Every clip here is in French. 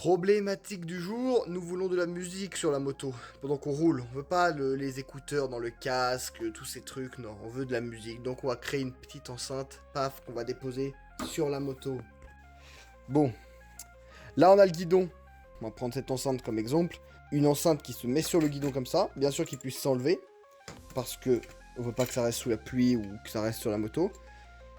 Problématique du jour, nous voulons de la musique sur la moto pendant qu'on roule. On veut pas les écouteurs dans le casque, tous ces trucs, non, on veut de la musique. Donc on va créer une petite enceinte, paf, qu'on va déposer sur la moto. Bon, là on a le guidon. On va prendre cette enceinte comme exemple. Une enceinte qui se met sur le guidon comme ça, bien sûr qu'il puisse s'enlever, parce que on veut pas que ça reste sous la pluie ou que ça reste sur la moto.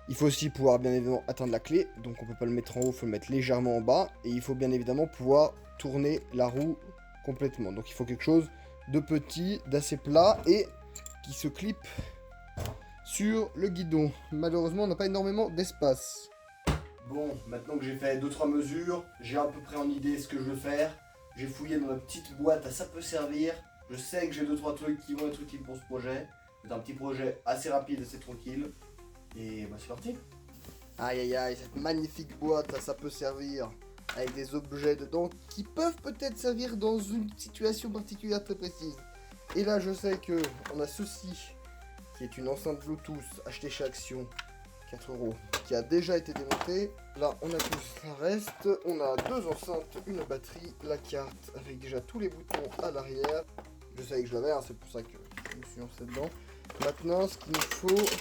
Il faut aussi pouvoir bien évidemment atteindre la clé, donc on peut pas le mettre en haut, il faut le mettre légèrement en bas, et il faut bien évidemment pouvoir tourner la roue complètement. Donc il faut quelque chose de petit, d'assez plat, et qui se clip sur le guidon. Malheureusement on n'a pas énormément d'espace. Bon, maintenant que j'ai fait 2-3 mesures, j'ai à peu près en idée ce que je veux faire. J'ai fouillé dans ma petite boîte, ça peut servir. Je sais que j'ai 2-3 trucs qui vont être utiles pour ce projet. C'est un petit projet assez rapide, assez tranquille. Et bah c'est parti. Aïe aïe aïe, cette magnifique boîte, ça peut servir avec des objets dedans qui peuvent peut-être servir dans une situation particulière très précise. Et là je sais que on a ceci, qui est une enceinte Bluetooth achetée chez Action, 4 €, qui a déjà été démontée. Là on a tout ça reste, on a 2 enceintes, une batterie, la carte avec déjà tous les boutons à l'arrière. Je savais que je l'avais, hein, c'est pour ça que je me suis lancé dedans. Maintenant ce qu'il nous faut...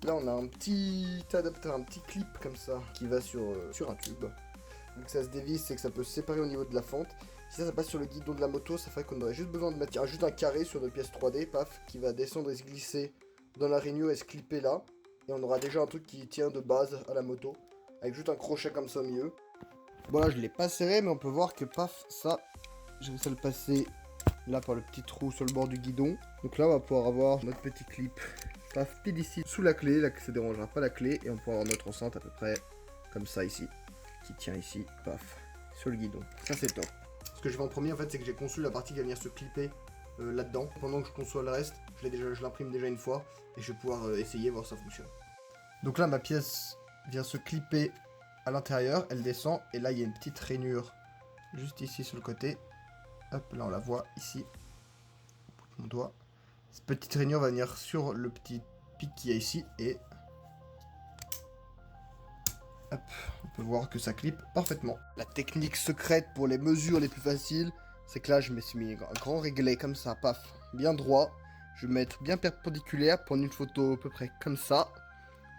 Là on a un petit adaptateur, un petit clip comme ça qui va sur un tube. Donc ça se dévisse, c'est que ça peut se séparer au niveau de la fente. Si ça passe sur le guidon de la moto, ça ferait qu'on aurait juste besoin de mettre juste un carré sur notre pièce 3D, paf, qui va descendre et se glisser dans la rainure et se clipper là. Et on aura déjà un truc qui tient de base à la moto, avec juste un crochet comme ça au milieu. Bon là je l'ai pas serré, mais on peut voir que paf, ça, j'ai réussi à le passer là par le petit trou sur le bord du guidon. Donc là on va pouvoir avoir notre petit clip. Paf, pile ici sous la clé, là que ça dérangera pas la clé, et on pourra avoir notre enceinte à peu près comme ça ici, qui tient ici, paf, sur le guidon. Ça c'est top. Ce que je fais en premier en fait, c'est que j'ai conçu la partie qui va venir se clipper là-dedans. Pendant que je conçois le reste, je l'imprime déjà une fois, et je vais pouvoir essayer, voir si ça fonctionne. Donc là ma pièce vient se clipper à l'intérieur, elle descend, et là il y a une petite rainure juste ici sur le côté. Hop, là on la voit ici, au bout de mon doigt. Cette petite rainure va venir sur le petit pic qu'il y a ici et hop, on peut voir que ça clip parfaitement. La technique secrète pour les mesures les plus faciles, c'est que là je me suis mis un grand réglé comme ça, paf, bien droit. Je vais mettre bien perpendiculaire, prendre une photo à peu près comme ça.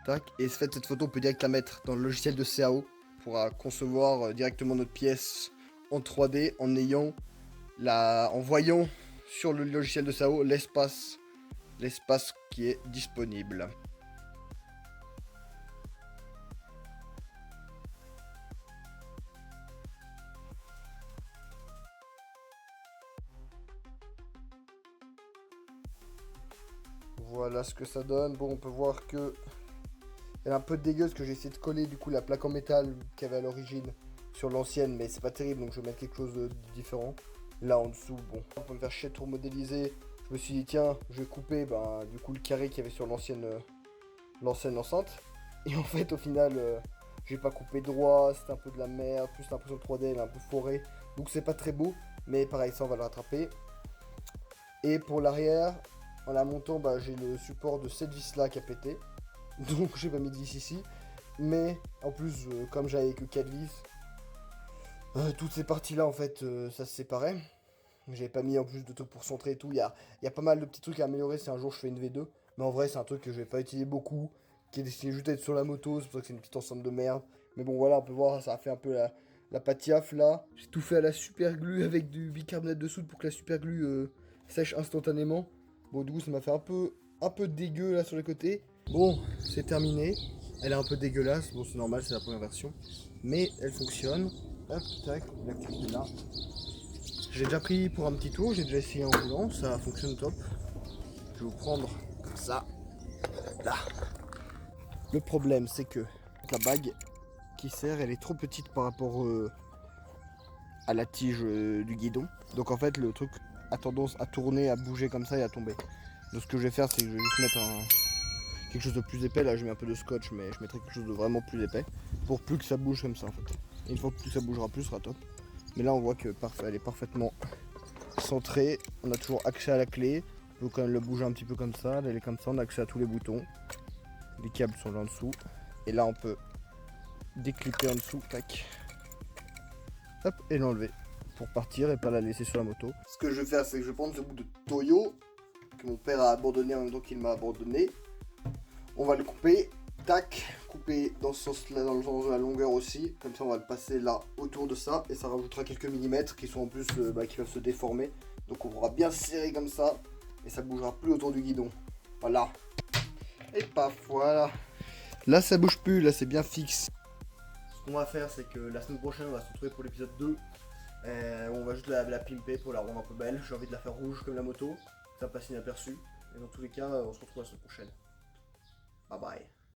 Tac, et cette photo on peut direct la mettre dans le logiciel de CAO. On pourra concevoir directement notre pièce en 3D en voyant sur le logiciel de CAO l'espace qui est disponible. Voilà ce que ça donne. Bon, on peut voir que elle est un peu dégueulasse, que j'ai essayé de coller du coup la plaque en métal qu'il y avait à l'origine sur l'ancienne, mais c'est pas terrible, donc je vais mettre quelque chose de différent. Là en dessous, bon, on peut me faire chier de tout modéliser. Je me suis dit tiens, je vais couper du coup le carré qu'il y avait sur l'ancienne enceinte. Et en fait au final j'ai pas coupé droit, c'était un peu de la merde, plus l'impression 3D elle est un peu forée. Donc c'est pas très beau, mais pareil ça on va le rattraper. Et pour l'arrière, en la montant, j'ai le support de cette vis là qui a pété. Donc j'ai pas mis de vis ici. Mais en plus, comme j'avais que 4 vis, toutes ces parties là en fait ça se séparait. J'avais pas mis en plus de trucs pour centrer et tout. Il y a pas mal de petits trucs à améliorer si un jour je fais une V2. Mais en vrai c'est un truc que je vais pas utiliser beaucoup, qui est destiné juste à être sur la moto. C'est pour ça que c'est une petite ensemble de merde. Mais bon voilà, on peut voir, ça a fait un peu la patiaf là. J'ai tout fait à la super glue avec du bicarbonate de soude pour que la super glue sèche instantanément. Bon du coup ça m'a fait un peu dégueu là sur les côtés. Bon, c'est terminé. Elle est un peu dégueulasse, bon c'est normal, c'est la première version. Mais elle fonctionne. Hop, tac, la clé est là. J'ai déjà pris pour un petit tour, j'ai déjà essayé en roulant, ça fonctionne top. Je vais vous prendre comme ça. Là. Le problème c'est que la bague qui sert, elle est trop petite par rapport à la tige du guidon. Donc en fait le truc a tendance à tourner, à bouger comme ça et à tomber. Donc ce que je vais faire c'est que je vais juste mettre quelque chose de plus épais. Là je mets un peu de scotch, mais je mettrai quelque chose de vraiment plus épais pour plus que ça bouge comme ça en fait. Et une fois que plus ça bougera plus, ce sera top. Mais là on voit que elle est parfaitement centrée. On a toujours accès à la clé. On peut quand même le bouger un petit peu comme ça. Là elle est comme ça, on a accès à tous les boutons. Les câbles sont là en dessous. Et là on peut déclipper en dessous, tac. hop, et l'enlever pour partir et pas la laisser sur la moto. Ce que je vais faire, c'est que je vais prendre ce bout de Toyo que mon père a abandonné en même temps qu'il m'a abandonné. On va le couper, tac, couper dans ce sens-là, dans le sens de la longueur aussi. Comme ça, on va le passer là autour de ça et ça rajoutera quelques millimètres qui sont en plus qui peuvent se déformer. Donc on pourra bien serrer comme ça et ça bougera plus autour du guidon. Voilà. Et paf, voilà. Là, ça bouge plus, là, c'est bien fixe. Ce qu'on va faire, c'est que la semaine prochaine, on va se retrouver pour l'épisode 2. On va juste la pimper pour la rendre un peu belle. J'ai envie de la faire rouge comme la moto. Ça passe inaperçu. Et dans tous les cas, on se retrouve la semaine prochaine. Bye bye.